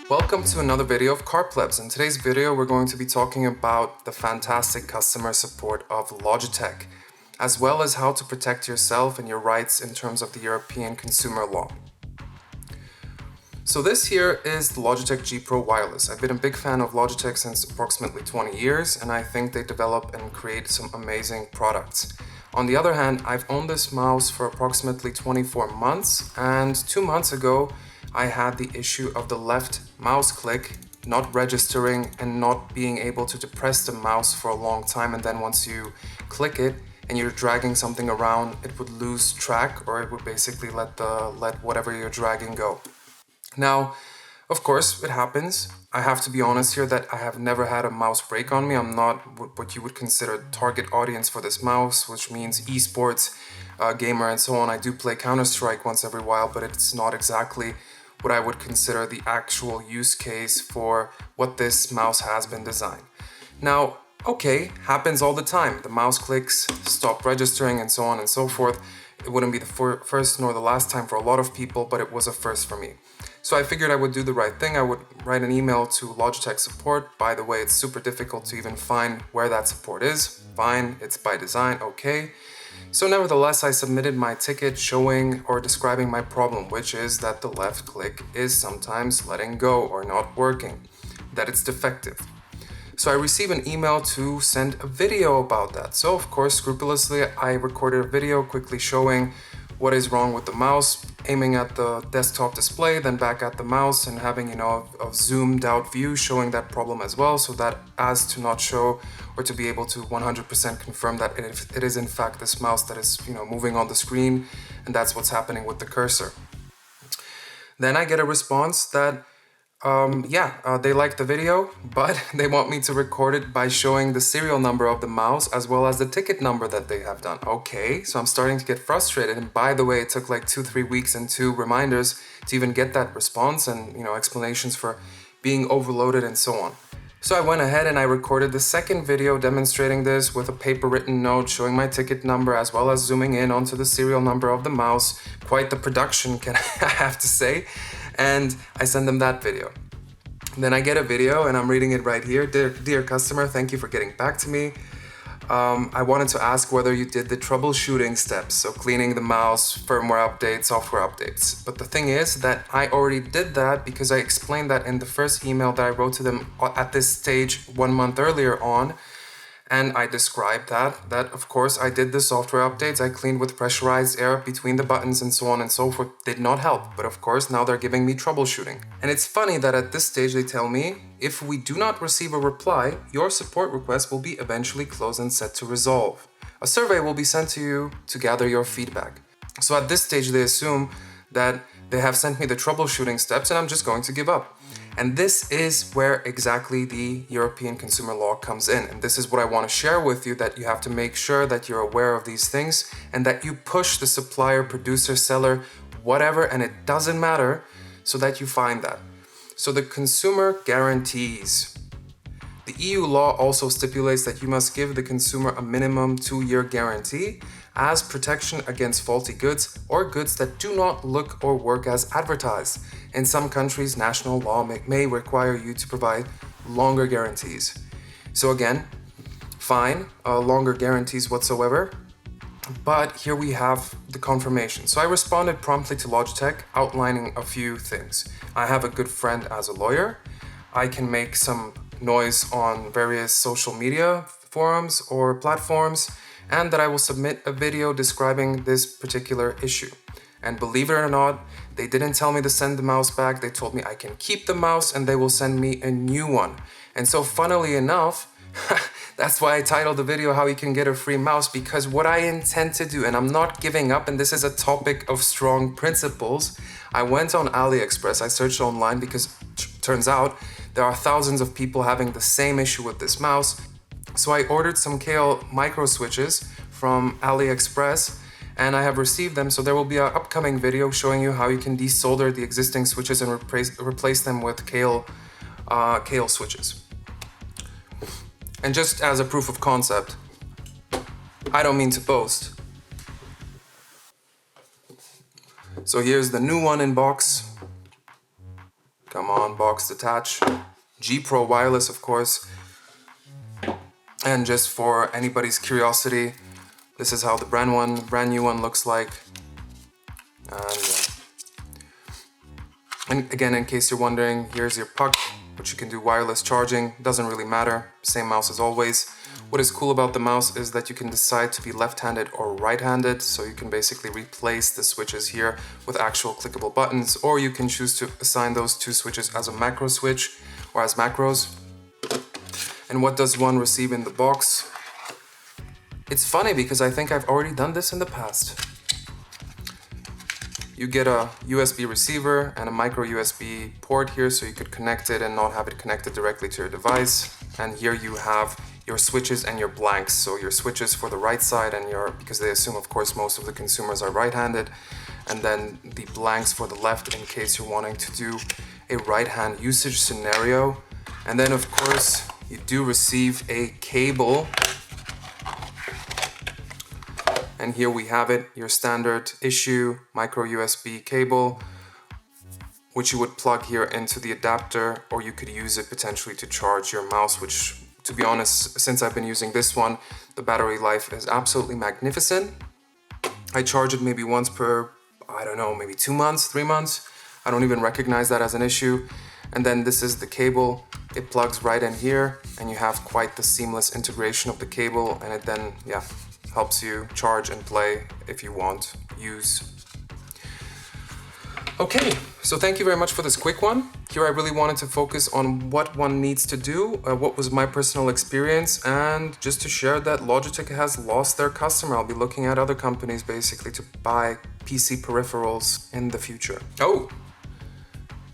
Welcome to another video of Car Plebs. In today's video, we're going to be talking about the fantastic customer support of Logitech, as well as how to protect yourself and your rights in terms of the European consumer law. So this here is the Logitech G Pro Wireless. I've been a big fan of Logitech since approximately 20 years, and I think they develop and create some amazing products. On the other hand, I've owned this mouse for approximately 24 months, and 2 months ago, I had the issue of the left mouse click not registering and not being able to depress the mouse for a long time, and then once you click it and you're dragging something around, it would lose track, or it would basically let whatever you're dragging go. Now, of course, it happens. I have to be honest here that I have never had a mouse break on me. I'm not what you would consider target audience for this mouse, which means esports, gamer and so on. I do play Counter-Strike once every while, but it's not exactly what I would consider the actual use case for what this mouse has been designed. Now, okay, happens all the time. The mouse clicks stop registering and so on and so forth. It wouldn't be the first nor the last time for a lot of people, but it was a first for me. So I figured I would do the right thing. I would write an email to Logitech support. By the way, it's super difficult to even find where that support is. Fine, it's by design, okay. So nevertheless, I submitted my ticket showing or describing my problem, which is that the left click is sometimes letting go or not working, that it's defective. So I received an email to send a video about that. So of course, scrupulously, I recorded a video quickly showing what is wrong with the mouse, aiming at the desktop display, then back at the mouse, and having, a zoomed out view showing that problem as well, so that as to not show or to be able to 100% confirm that it is in fact this mouse that is, moving on the screen, and that's what's happening with the cursor. Then I get a response that they like the video, but they want me to record it by showing the serial number of the mouse as well as the ticket number that they have done. Okay, so I'm starting to get frustrated. And by the way, it took like 2-3 weeks and 2 reminders to even get that response and, explanations for being overloaded and so on. So I went ahead and I recorded the second video demonstrating this with a paper written note showing my ticket number as well as zooming in onto the serial number of the mouse. Quite the production, I have to say. And I send them that video. Then I get a video and I'm reading it right here. Dear customer, thank you for getting back to me. I wanted to ask whether you did the troubleshooting steps, so cleaning the mouse, firmware updates, software updates. But the thing is that I already did that because I explained that in the first email that I wrote to them at this stage 1 month earlier on. And I described that of course I did the software updates, I cleaned with pressurized air between the buttons and so on and so forth, did not help. But of course now they're giving me troubleshooting. And it's funny that at this stage they tell me, if we do not receive a reply, your support request will be eventually closed and set to resolve. A survey will be sent to you to gather your feedback. So at this stage they assume that they have sent me the troubleshooting steps and I'm just going to give up. And this is where exactly the European consumer law comes in. And this is what I want to share with you, that you have to make sure that you're aware of these things and that you push the supplier, producer, seller, whatever, and it doesn't matter, so that you find that. So the consumer guarantees. The EU law also stipulates that you must give the consumer a minimum 2-year guarantee as protection against faulty goods or goods that do not look or work as advertised. In some countries, national law may require you to provide longer guarantees. So again, fine, longer guarantees whatsoever. But here we have the confirmation. So I responded promptly to Logitech, outlining a few things. I have a good friend as a lawyer. I can make some noise on various social media forums or platforms, and that I will submit a video describing this particular issue. And believe it or not, they didn't tell me to send the mouse back. They told me I can keep the mouse and they will send me a new one. And so funnily enough, that's why I titled the video How You Can Get a Free Mouse, because what I intend to do, and I'm not giving up, and this is a topic of strong principles, I went on AliExpress, I searched online because turns out there are thousands of people having the same issue with this mouse. So I ordered some KL micro switches from AliExpress and I have received them. So there will be an upcoming video showing you how you can desolder the existing switches and replace them with KL switches. And just as a proof of concept, I don't mean to boast. So here's the new one in box. Come on, box detach. G Pro wireless, of course. And just for anybody's curiosity, this is how the brand new one looks like. And again, in case you're wondering, here's your puck, which you can do wireless charging. Doesn't really matter, same mouse as always. What is cool about the mouse is that you can decide to be left-handed or right-handed, so you can basically replace the switches here with actual clickable buttons, or you can choose to assign those two switches as a macro switch or as macros. And what does one receive in the box? It's funny because I think I've already done this in the past. You get a USB receiver and a micro USB port here, so you could connect it and not have it connected directly to your device. And here you have your switches and your blanks. So your switches for the right side and because they assume, of course, most of the consumers are right-handed. And then the blanks for the left in case you're wanting to do a right-hand usage scenario. And then, of course, you do receive a cable. And here we have it, your standard issue micro USB cable, which you would plug here into the adapter, or you could use it potentially to charge your mouse, which, to be honest, since I've been using this one, the battery life is absolutely magnificent. I charge it maybe once per, I don't know, maybe 2 months, 3 months. I don't even recognize that as an issue. And then this is the cable. It plugs right in here, and you have quite the seamless integration of the cable, and it then, helps you charge and play if you want, use. Okay, so thank you very much for this quick one. Here I really wanted to focus on what one needs to do, what was my personal experience, and just to share that Logitech has lost their customer. I'll be looking at other companies basically to buy PC peripherals in the future. Oh,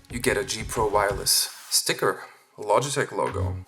you get a G Pro wireless sticker, a Logitech logo.